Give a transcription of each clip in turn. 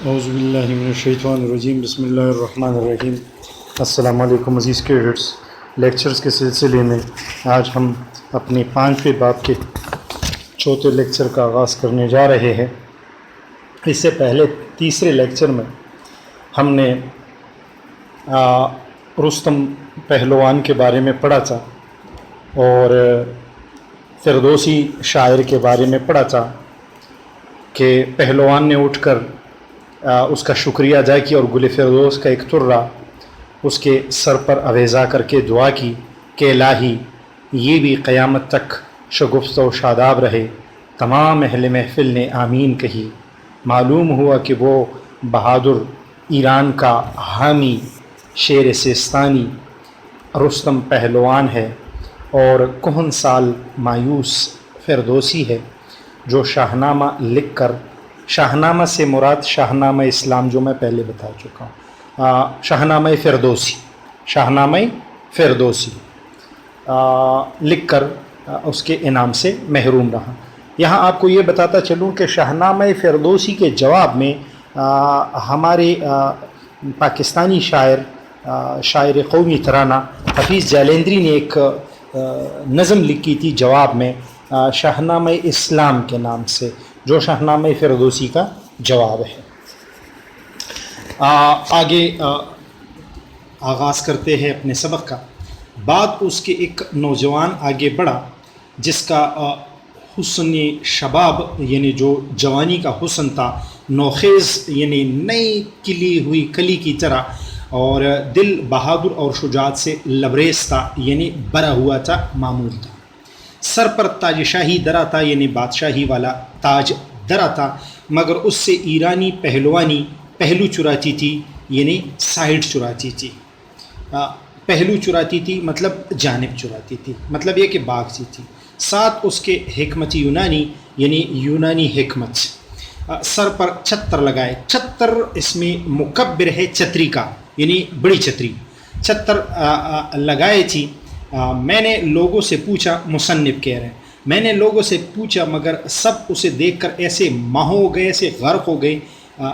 اعوذ باللہ من الشیطان الرجیم، بسم اللہ الرحمن الرحیم۔ السلام علیکم عزیز کیڈٹس، لیکچرز کے سلسلے میں آج ہم اپنے 5ویں باب کے چوتھے لیکچر کا آغاز کرنے جا رہے ہیں۔ اس سے پہلے تیسرے لیکچر میں ہم نے رستم پہلوان کے بارے میں پڑھا تھا اور فردوسی شاعر کے بارے میں پڑھا تھا کہ پہلوان نے اٹھ کر اس کا شکریہ ادا کیا اور گل فردوس کا ایک ترہ اس کے سر پر آویزاں کر کے دعا کی کہ الہی یہ بھی قیامت تک شگفت و شاداب رہے۔ تمام اہل محفل نے آمین کہی۔ معلوم ہوا کہ وہ بہادر ایران کا حامی شیر سیستانی رستم پہلوان ہے اور کہن سال مایوس فردوسی ہے جو شاہنامہ لکھ کر، شاہنامہ سے مراد شاہنامہ اسلام جو میں پہلے بتا چکا ہوں، شاہنامہ فردوسی لکھ کر اس کے انعام سے محروم رہا۔ یہاں آپ کو یہ بتاتا چلوں کہ شاہنامہ فردوسی کے جواب میں ہمارے پاکستانی شاعر قومی ترانہ حفیظ جالندری نے ایک نظم لکھی تھی جواب میں شاہنامہ اسلام کے نام سے، جو شاہنامہ فردوسی کا جواب ہے۔ آگے آغاز کرتے ہیں اپنے سبق کا۔ بعد اس کے ایک نوجوان آگے بڑھا جس کا حسن شباب یعنی جو جوانی کا حسن تھا نوخیز یعنی نئی کلی ہوئی کلی کی طرح، اور دل بہادر اور شجاعت سے لبریز تھا یعنی بھرا ہوا تھا، معمور تھا۔ سر پر تاج شاہی درا تھا یعنی بادشاہی والا تاج درا تھا، مگر اس سے ایرانی پہلوانی پہلو چراتی تھی یعنی سائڈ چراتی تھی۔ پہلو چراتی تھی مطلب جانب چراتی تھی، مطلب یہ کہ بھاگتی تھی۔ ساتھ اس کے حکمت یونانی یعنی یونانی حکمت۔ سر پر چھتر لگائے، چھتر اس میں مکبر ہے چھتری کا یعنی بڑی چھتری، چھتر لگائے تھی۔ میں نے لوگوں سے پوچھا، مصنف کہہ رہے ہیں، میں نے لوگوں سے پوچھا مگر سب اسے دیکھ کر ایسے ماہ ہو گئے، ایسے غرق ہو گئے،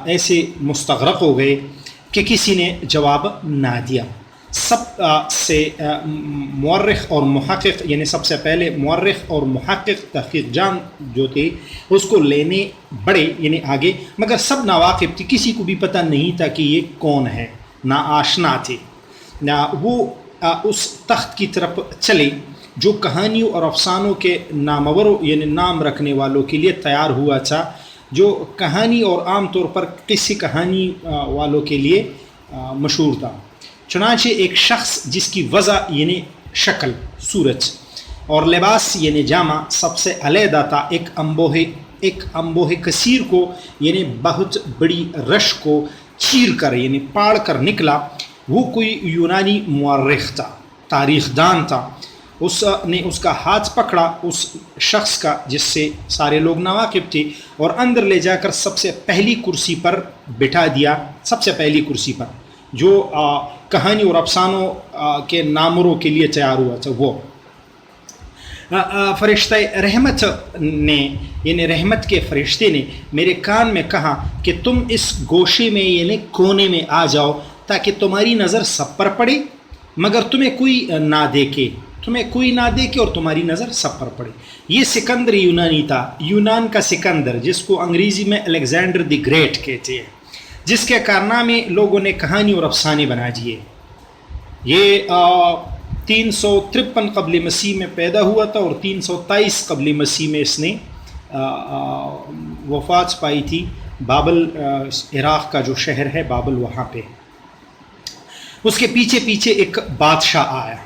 ایسے مستغرق ہو گئے کہ کسی نے جواب نہ دیا۔ سب سے مورخ اور محقق یعنی سب سے پہلے مورخ اور محقق تحقیق جان جو تھے اس کو لینے بڑے یعنی آگے، مگر سب ناواقف تھے، کسی کو بھی پتہ نہیں تھا کہ یہ کون ہے، نا آشنا تھے۔ وہ اس تخت کی طرف چلے جو کہانیوں اور افسانوں کے ناموروں یعنی نام رکھنے والوں کے لیے تیار ہوا تھا، جو کہانی اور عام طور پر قصے کہانی والوں کے لیے مشہور تھا۔ چنانچہ ایک شخص جس کی وضع یعنی شکل، صورت اور لباس یعنی جامہ سب سے علیحدہ تھا، ایک انبوہ کثیر کو یعنی بہت بڑی رش کو چیر کر یعنی پاڑ کر نکلا۔ وہ کوئی یونانی مورخ تھا، تاریخ دان تھا۔ اس نے اس کا ہاتھ پکڑا، اس شخص کا جس سے سارے لوگ ناواقف تھے، اور اندر لے جا کر سب سے پہلی کرسی پر بٹھا دیا، سب سے پہلی کرسی پر جو کہانی اور افسانوں کے ناموروں کے لیے تیار ہوا تھا۔ وہ فرشتہ رحمت نے یعنی رحمت کے فرشتے نے میرے کان میں کہا کہ تم اس گوشے میں یعنی کونے میں آ جاؤ تاکہ تمہاری نظر سب پر پڑے مگر تمہیں کوئی نہ دیکھے، اور تمہاری نظر سب پر پڑے۔ یہ سکندر یونانی تھا، یونان کا سکندر، جس کو انگریزی میں الیگزینڈر دی گریٹ کہتے ہیں، جس کے کارنامے لوگوں نے کہانی اور افسانے بنا دیے۔ یہ 353 قبل مسیح میں پیدا ہوا تھا اور 323 قبل مسیح میں اس نے وفات پائی تھی۔ بابل عراق کا جو شہر ہے بابل، وہاں پہ اس کے پیچھے ایک بادشاہ آیا۔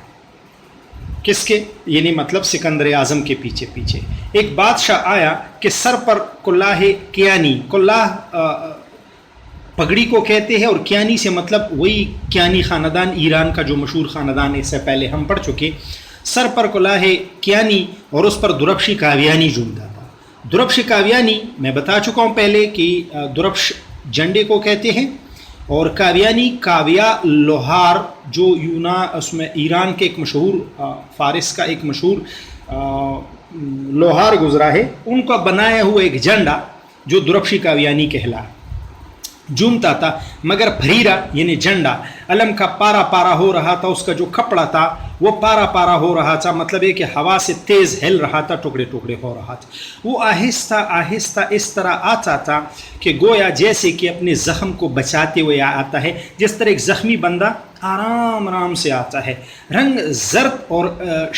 کس کے یعنی مطلب سکندر اعظم کے پیچھے ایک بادشاہ آیا کہ سر پر کلاه کیانی، کلاه پگڑی کو کہتے ہیں، اور کیانی سے مطلب وہی کیانی خاندان، ایران کا جو مشہور خاندان ہے، اس سے پہلے ہم پڑھ چکے۔ سر پر کلاه کیانی اور اس پر دربشی کاویانی جھومتا تھا۔ دربشی کاویانی میں بتا چکا ہوں پہلے کہ دربش جھنڈے کو کہتے ہیں، اور کاویانی کاویا لوہار جو اس میں ایران کے ایک مشہور فارس کا ایک مشہور لوہار گزرا ہے، ان کا بنایا ہوا ایک جھنڈا جو دربشی کاویانی کہلا۔ جھومتا تھا مگر بھریرا یعنی جھنڈا علم کا پارا پارا ہو رہا تھا، اس کا جو کپڑا تھا وہ پارا پارا ہو رہا تھا، مطلب یہ کہ ہوا سے تیز ہل رہا تھا، ٹکڑے ٹکڑے ہو رہا تھا. وہ آہستہ آہستہ اس طرح آتا تھا کہ گویا جیسے کہ اپنے زخم کو بچاتے ہوئے آتا ہے، جس طرح ایک زخمی بندہ آرام آرام سے آتا ہے. رنگ زرد اور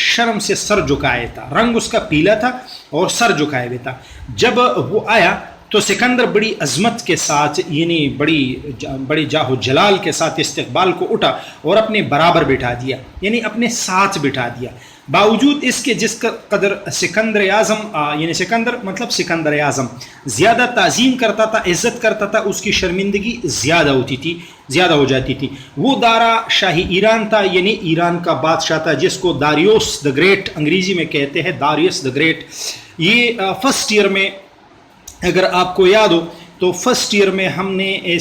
شرم سے سر جھکائے تھا، رنگ اس کا پیلا تھا اور سر جھکائے ہوئے تھا. جب وہ آیا تو سکندر بڑی عظمت کے ساتھ یعنی بڑی جاہ و جلال کے ساتھ استقبال کو اٹھا اور اپنے برابر بٹھا دیا، یعنی اپنے ساتھ بٹھا دیا. باوجود اس کے جس قدر سکندر اعظم یعنی سکندر مطلب سکندر اعظم زیادہ تعظیم کرتا تھا، عزت کرتا تھا، اس کی شرمندگی زیادہ ہو جاتی تھی. وہ دارا شاہی ایران تھا، یعنی ایران کا بادشاہ تھا، جس کو داریوس دا گریٹ انگریزی میں کہتے ہیں، داریوس دا گریٹ. یہ فرسٹ ایئر میں اگر آپ کو یاد ہو تو فرسٹ ایئر میں ہم نے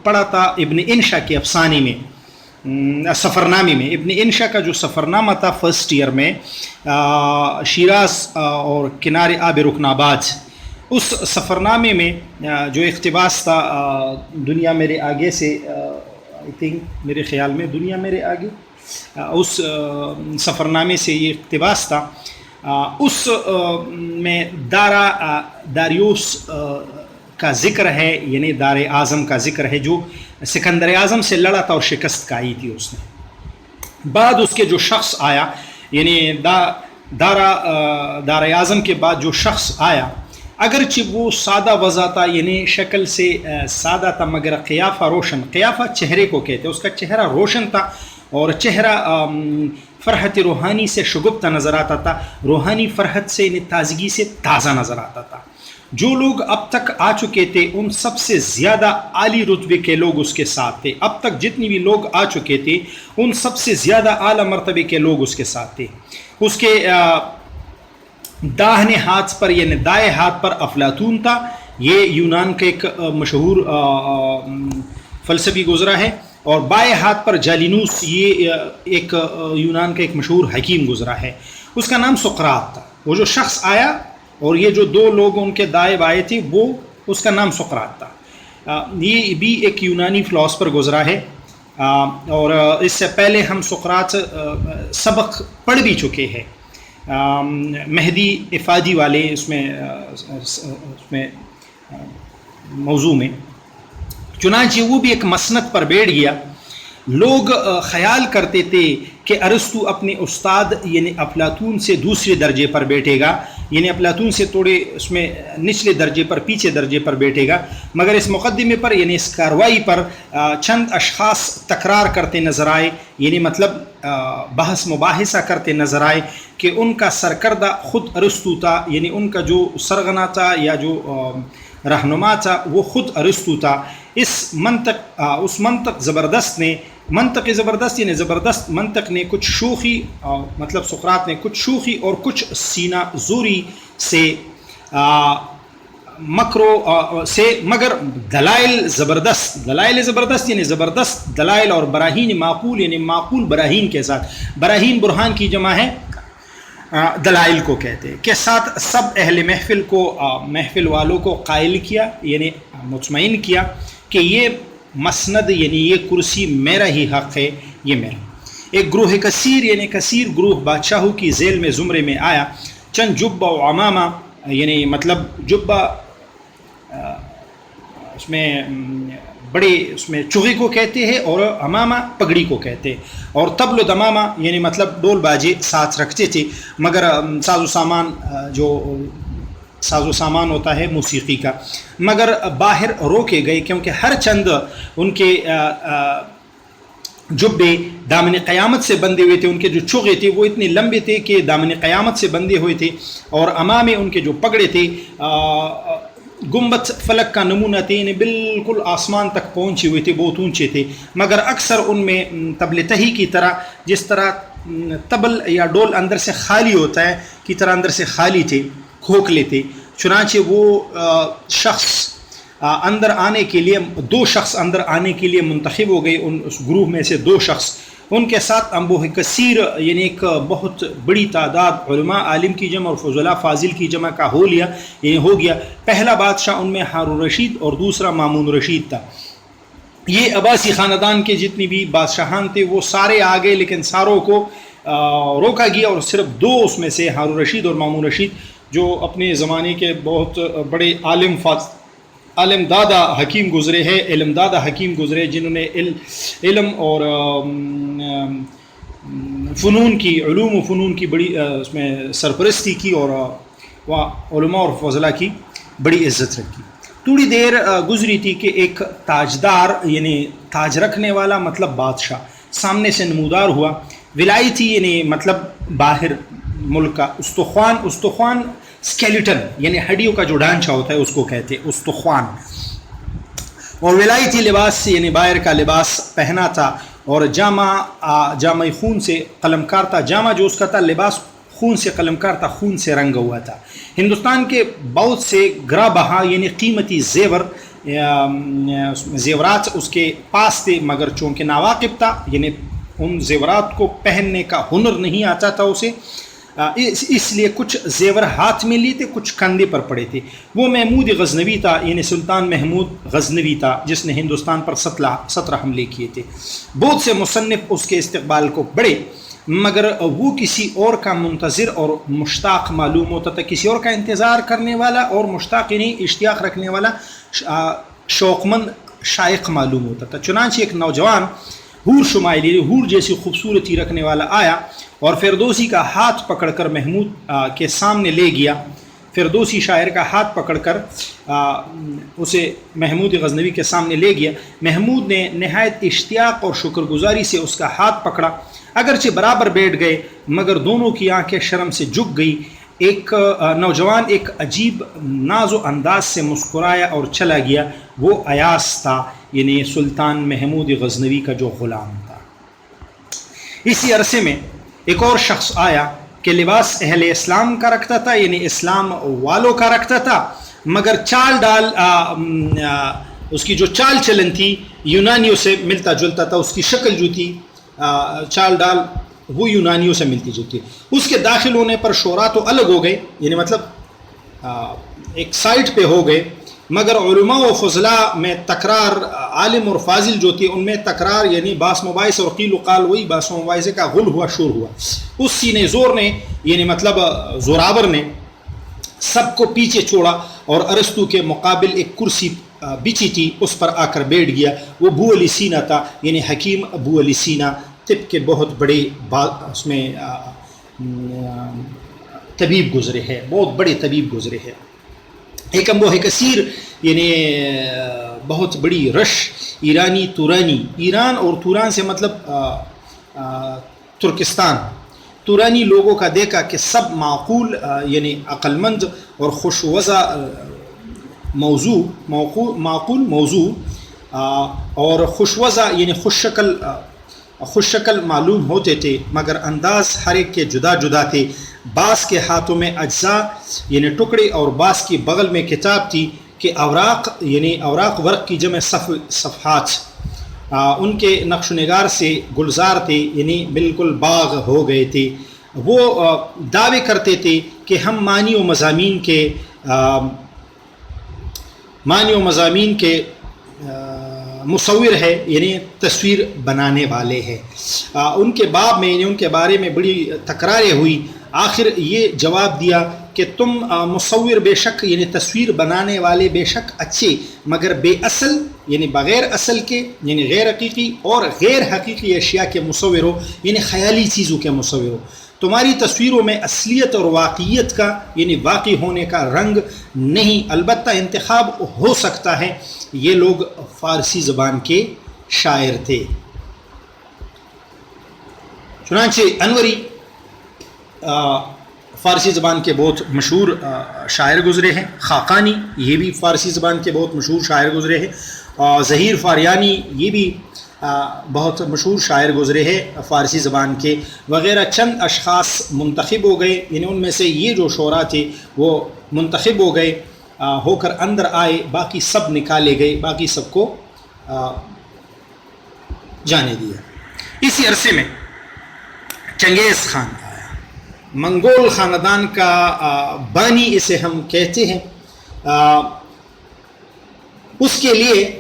پڑھا تھا ابن انشا کے افسانے میں، سفرنامے میں. ابن انشا کا جو سفرنامہ تھا فرسٹ ایئر میں، شیراز اور کنارے آب رکن آباد، اس سفرنامے میں جو اقتباس تھا دنیا میرے آگے سے، آئی تھنک میرے خیال میں دنیا میرے آگے، اس سفرنامے سے یہ اقتباس تھا. اس میں داریوس کا ذکر ہے، یعنی دار اعظم کا ذکر ہے جو سکندر اعظم سے لڑا تھا اور شکست کھائی تھی اس نے. بعد اس کے جو شخص آیا، یعنی دار اعظم کے بعد جو شخص آیا، اگرچہ وہ سادہ وضع تھا، یعنی شکل سے سادہ تھا، مگر قیافہ روشن، قیافہ چہرے کو کہتے ہیں، اس کا چہرہ روشن تھا اور چہرہ فرحت روحانی سے شگفتہ نظر آتا تھا، روحانی فرحت سے یعنی تازگی سے تازہ نظر آتا تھا. جو لوگ اب تک آ چکے تھے ان سب سے زیادہ اعلی رتبے کے لوگ اس کے ساتھ تھے. اب تک جتنی بھی لوگ آ چکے تھے ان سب سے زیادہ اعلیٰ مرتبے کے لوگ اس کے ساتھ تھے. اس کے داہنے ہاتھ پر یعنی دائیں ہاتھ پر افلاطون تھا، یہ یونان کا ایک مشہور فلسفی گزرا ہے، اور بائیں ہاتھ پر جالینوس، یہ ایک یونان کا ایک مشہور حکیم گزرا ہے. اس کا نام سقراط تھا. وہ جو شخص آیا اور یہ جو دو لوگ ان کے دائیں بائیں تھے، وہ اس کا نام سقراط تھا. یہ بھی ایک یونانی فلاسفر گزرا ہے، اور اس سے پہلے ہم سقراط سبق پڑھ بھی چکے ہیں، مہدی افادی والے اس میں موضوع میں. چنانچہ وہ بھی ایک مسند پر بیٹھ گیا. لوگ خیال کرتے تھے کہ ارسطو اپنے استاد یعنی افلاطون سے دوسرے درجے پر بیٹھے گا، یعنی افلاطون سے تھوڑے اس میں نچلے درجے پر، پیچھے درجے پر بیٹھے گا. مگر اس مقدمے پر یعنی اس کاروائی پر چند اشخاص تکرار کرتے نظر آئے، یعنی مطلب بحث مباحثہ کرتے نظر آئے کہ ان کا سرکردہ خود ارسطو تھا، یعنی ان کا جو سرغنہ تھا یا جو رہنما تھا وہ خود ارسطو تھا. اس منطق زبردست یعنی زبردست منطق نے کچھ شوخی، مطلب سقراط نے کچھ شوخی اور کچھ سینہ زوری سے مگر دلائل زبردست یعنی زبردست دلائل اور براہین معقول یعنی معقول براہین کے ساتھ، براہین برہان کی جمع ہے، دلائل کو کہتے ہیں، کے ساتھ سب اہل محفل والوں کو قائل کیا، یعنی مطمئن کیا کہ یہ مسند یعنی یہ کرسی میرا ہی حق ہے، یہ میرا. ایک گروہ کثیر یعنی کثیر گروہ بادشاہوں کی ذیل میں زمرے میں آیا. چند جبہ و عمامہ یعنی مطلب جبہ اس میں بڑے اس میں چوغی کو کہتے ہیں اور امامہ پگڑی کو کہتے ہیں، اور طبل و دمامہ یعنی مطلب ڈول باجے ساتھ رکھتے تھے، مگر ساز و سامان ہوتا ہے موسیقی کا، مگر باہر روکے گئے کیونکہ ہر چند ان کے جبے دامن قیامت سے بندھے ہوئے تھے. ان کے جو چوغے تھے وہ اتنے لمبے تھے کہ دامن قیامت سے بندھے ہوئے تھے، اور امامے ان کے جو پگڑے تھے گنبد فلک کا نمونہ تھے، یعنی بالکل آسمان تک پہنچے ہوئے تھے، بہت اونچے تھے، مگر اکثر ان میں طبل تہی کی طرح، جس طرح طبل یا ڈول اندر سے خالی ہوتا ہے کی طرح اندر سے خالی تھے، کھوکھلے تھے. چنانچہ وہ شخص اندر آنے کے لیے، دو شخص اندر آنے کے لیے منتخب ہو گئے. اس گروہ میں سے دو شخص ان کے ساتھ انبوہ کثیر یعنی ایک بہت بڑی تعداد علماء عالم کی جمع اور فضلاء فاضل کی جمع کا ہو گیا. پہلا بادشاہ ان میں ہارون رشید اور دوسرا مامون رشید تھا. یہ عباسی خاندان کے جتنی بھی بادشاہان تھے وہ سارے آ گئے، لیکن ساروں کو روکا گیا، اور صرف 2 اس میں سے ہارون رشید اور مامون رشید جو اپنے زمانے کے بہت بڑے عالم دادا حکیم گزرے ہیں، علم دادا حکیم گزرے، جنہوں نے علم اور علوم و فنون کی بڑی اس میں سرپرستی کی، اور علماء اور فضلاء کی بڑی عزت رکھی. تھوڑی دیر گزری تھی کہ ایک تاجدار یعنی تاج رکھنے والا مطلب بادشاہ سامنے سے نمودار ہوا. ولایتی یعنی مطلب باہر ملک کا. استخوان اسکیلیٹن یعنی ہڈیوں کا جو ڈھانچہ ہوتا ہے اس کو کہتے ہیں استخوان. اور ولایتی لباس یعنی باہر کا لباس پہنا تھا، اور جامہ خون سے قلمکار تھا. جامہ جو اس کا تھا، لباس خون سے قلمکار تھا، خون سے رنگا ہوا تھا. ہندوستان کے بہت سے گرا بہا یعنی قیمتی زیورات اس کے پاس تھے، مگر چونکہ ناواقف تھا یعنی ان زیورات کو پہننے کا ہنر نہیں آتا تھا اسے، اس لیے کچھ زیور ہاتھ میں لیے تھے، کچھ کندھے پر پڑے تھے. وہ محمود غزنوی تھا یعنی سلطان محمود غزنوی تھا، جس نے ہندوستان پر 17 حملے کیے تھے. بہت سے مصنف اس کے استقبال کو پڑھے، مگر وہ کسی اور کا منتظر اور مشتاق معلوم ہوتا تھا. کسی اور کا انتظار کرنے والا اور مشتاق یعنی اشتیاق رکھنے والا شوقمند شائق معلوم ہوتا تھا. چنانچہ ایک نوجوان حور شمائلی حور جیسی خوبصورتی رکھنے والا آیا اور فردوسی کا ہاتھ پکڑ کر محمود کے سامنے لے گیا. فردوسی شاعر کا ہاتھ پکڑ کر اسے محمود غزنوی کے سامنے لے گیا. محمود نے نہایت اشتیاق اور شکر گزاری سے اس کا ہاتھ پکڑا. اگرچہ برابر بیٹھ گئے، مگر دونوں کی آنکھیں شرم سے جھک گئی. ایک نوجوان ایک عجیب ناز و انداز سے مسکرایا اور چلا گیا. وہ ایاس تھا یعنی سلطان محمود غزنوی کا جو غلام تھا. اسی عرصے میں ایک اور شخص آیا کہ لباس اہل اسلام کا رکھتا تھا یعنی اسلام والوں کا رکھتا تھا، مگر چال ڈال اس کی جو چال چلن تھی یونانیوں سے ملتا جلتا تھا. اس کی شکل جو تھی چال ڈال وہ یونانیوں سے ملتی جلتی. اس کے داخل ہونے پر شعراء تو الگ ہو گئے یعنی مطلب ایک سائٹ پہ ہو گئے، مگر علماء و فضلاء میں تکرار، عالم اور فاضل جو تھی ان میں تکرار یعنی باس مباحث اور قیل و قال، وہی باس و مباحثے کا غل ہوا، شور ہوا. اس سینے زور نے یعنی مطلب زوراور نے سب کو پیچھے چھوڑا اور ارسطو کے مقابل ایک کرسی بچھی تھی اس پر آ کر بیٹھ گیا. وہ ابو علی سینا تھا یعنی حکیم ابو علی سینا، طب کے بہت بڑے اس میں طبیب گزرے ہیں، بہت بڑے طبیب گزرے ہیں. ایک انبوہ کثیر یعنی بہت بڑی رش ایرانی تورانی، ایران اور توران سے مطلب ترکستان، تورانی لوگوں کا دیکھا کہ سب معقول یعنی عقل مند اور خوش وضع معقول موضوع اور خوش وضع یعنی خوش شکل معلوم ہوتے تھے، مگر انداز ہر ایک کے جدا جدا تھے. بعض کے ہاتھوں میں اجزاء یعنی ٹکڑے اور بعض کی بغل میں کتاب تھی کہ اوراق یعنی اوراق ورق کی جمع صفحات. ان کے نقش و نگار سے گلزار تھے یعنی بالکل باغ ہو گئے تھے. وہ دعوے کرتے تھے کہ ہم معنی و مضامین کے مصور ہے یعنی تصویر بنانے والے ہیں. ان کے باب میں یعنی ان کے بارے میں بڑی تکراریں ہوئی. آخر یہ جواب دیا کہ تم مصور بے شک یعنی تصویر بنانے والے بے شک اچھے، مگر بے اصل یعنی بغیر اصل کے یعنی غیر حقیقی اور غیر حقیقی اشیاء کے مصور ہو یعنی خیالی چیزوں کے مصور ہو. تمہاری تصویروں میں اصلیت اور واقعیت کا یعنی واقع ہونے کا رنگ نہیں، البتہ انتخاب ہو سکتا ہے. یہ لوگ فارسی زبان کے شاعر تھے. چنانچہ انوری فارسی زبان کے بہت مشہور شاعر گزرے ہیں. خاقانی یہ بھی فارسی زبان کے بہت مشہور شاعر گزرے ہیں. ظہیر فاریانی یہ بھی بہت مشہور شاعر گزرے ہیں فارسی زبان کے. وغیرہ چند اشخاص منتخب ہو گئے یعنی ان میں سے یہ جو شعراء تھے وہ منتخب ہو گئے، ہو کر اندر آئے، باقی سب نکالے گئے، باقی سب کو جانے دیا. اسی عرصے میں چنگیز خان آیا، منگول خاندان کا بانی اسے ہم کہتے ہیں. اس کے لیے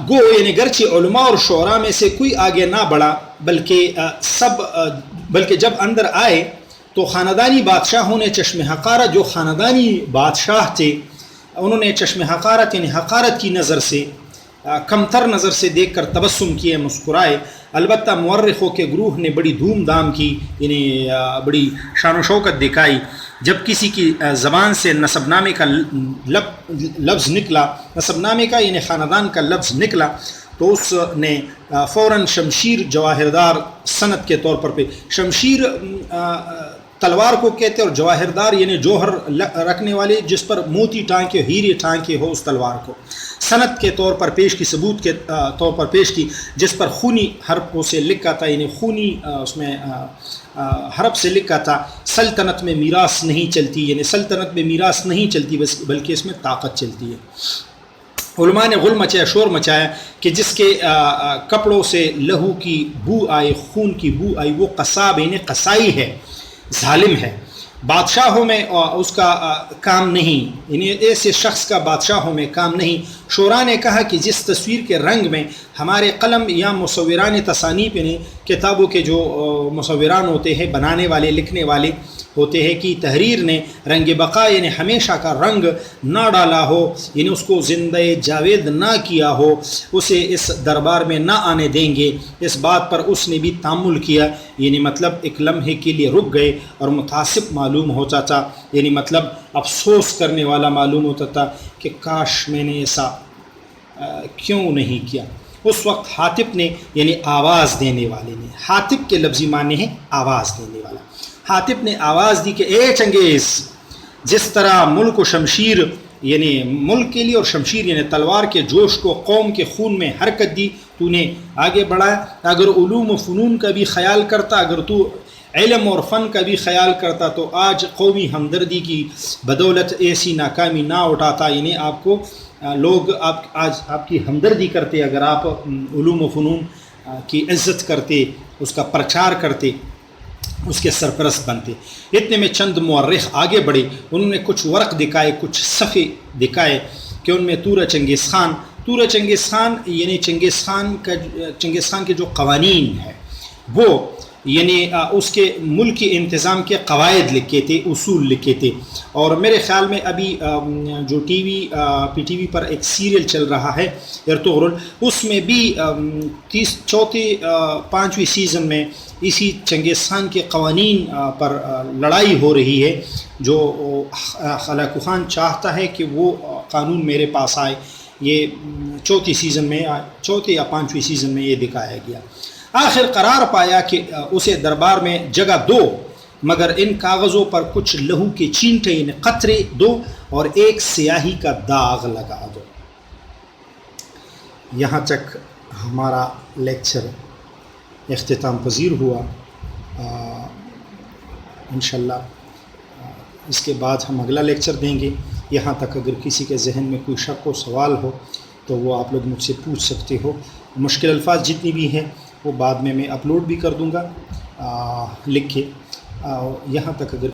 گو یعنی گرچہ علماء اور شعراء میں سے کوئی آگے نہ بڑھا، بلکہ جب اندر آئے تو خاندانی بادشاہوں نے چشم حقارت، جو خاندانی بادشاہ تھے انہوں نے چشم حقارت یعنی حقارت کی نظر سے، کمتر نظر سے دیکھ کر تبسم کیے، مسکرائے. البتہ مورخوں کے گروہ نے بڑی دھوم دھام کی، یعنی بڑی شان و شوکت دکھائی جب کسی کی زبان سے نسب نامے کا لفظ نکلا، نسب نامے کا یعنی خاندان کا لفظ نکلا، تو اس نے فوراً شمشیر جواہردار صنعت کے طور پر شمشیر تلوار کو کہتے اور جواہردار یعنی جوہر رکھنے والے، جس پر موتی ٹانکے ہیرے ٹانکے ہو، اس تلوار کو صنعت کے طور پر پیش کی، ثبوت کے طور پر پیش کی، جس پر خونی حرفوں سے لکھا تھا، یعنی خونی اس میں حرف سے لکھا تھا سلطنت میں میراث نہیں چلتی، یعنی سلطنت میں میراث نہیں چلتی بلکہ اس میں طاقت چلتی ہے. علماء نے غل مچایا، شور مچایا کہ جس کے کپڑوں سے لہو کی بو آئے، خون کی بو آئی، وہ قصاب یعنی قصائی ہے، ظالم ہے. بادشاہوں میں اس کا کام نہیں، یعنی ایسے شخص کا بادشاہوں میں کام نہیں. شعراء نے کہا کہ جس تصویر کے رنگ میں ہمارے قلم یا مصوران تصانیف یعنی کتابوں کے جو مصوران ہوتے ہیں، بنانے والے لکھنے والے ہوتے ہیں، کہ تحریر نے رنگ بقا یعنی ہمیشہ کا رنگ نہ ڈالا ہو، یعنی اس کو زندہ جاوید نہ کیا ہو، اسے اس دربار میں نہ آنے دیں گے. اس بات پر اس نے بھی تأمل کیا، یعنی مطلب ایک لمحے کے لیے رک گئے اور متاسف معلوم ہوتا تھا، یعنی مطلب افسوس کرنے والا معلوم ہوتا تھا کہ کاش میں نے ایسا کیوں نہیں کیا. اس وقت حاطب نے یعنی آواز دینے والے نے، حاطب کے لفظی معنی ہے آواز دینے والا، حاطب نے آواز دی کہ اے چنگیز، جس طرح ملک و شمشیر یعنی ملک کے لیے اور شمشیر یعنی تلوار کے جوش کو قوم کے خون میں حرکت دی، تو نے آگے بڑھایا. اگر علوم و فنون کا بھی خیال کرتا، اگر تو علم اور فن کا بھی خیال کرتا، تو آج قومی ہمدردی کی بدولت ایسی ناکامی نہ اٹھاتا، یعنی آپ کو لوگ آج آپ کی ہمدردی کرتے اگر آپ علوم و فنون کی عزت کرتے، اس کا پرچار کرتے، اس کے سرپرست بنتے. اتنے میں چند مورخ آگے بڑھے، انہوں نے کچھ ورق دکھائے، کچھ صفحے دکھائے کہ ان میں تور چنگیز خان یعنی چنگیز خان کے جو قوانین ہیں وہ یعنی اس کے ملکی انتظام کے قواعد لکھے تھے، اصول لکھے تھے. اور میرے خیال میں ابھی جو پی ٹی وی پر ایک سیریل چل رہا ہے ارطغرل، اس میں بھی چوتھے 5ویں سیزن میں اسی چنگیز خان کے قوانین پر لڑائی ہو رہی ہے. جو خلاقو خان چاہتا ہے کہ وہ قانون میرے پاس آئے. یہ چوتھے یا 5ویں سیزن میں یہ دکھایا گیا. آخر قرار پایا کہ اسے دربار میں جگہ دو، مگر ان کاغذوں پر کچھ لہو کے چینٹے یعنی قطرے دو اور ایک سیاہی کا داغ لگا دو. یہاں تک ہمارا لیکچر اختتام پذیر ہوا. انشاءاللہ اس کے بعد ہم اگلا لیکچر دیں گے. یہاں تک اگر کسی کے ذہن میں کوئی شک و سوال ہو تو وہ آپ لوگ مجھ سے پوچھ سکتے ہو. مشکل الفاظ جتنی بھی ہیں وہ بعد میں اپلوڈ بھی کر دوں گا لکھ کے. یہاں تک اگر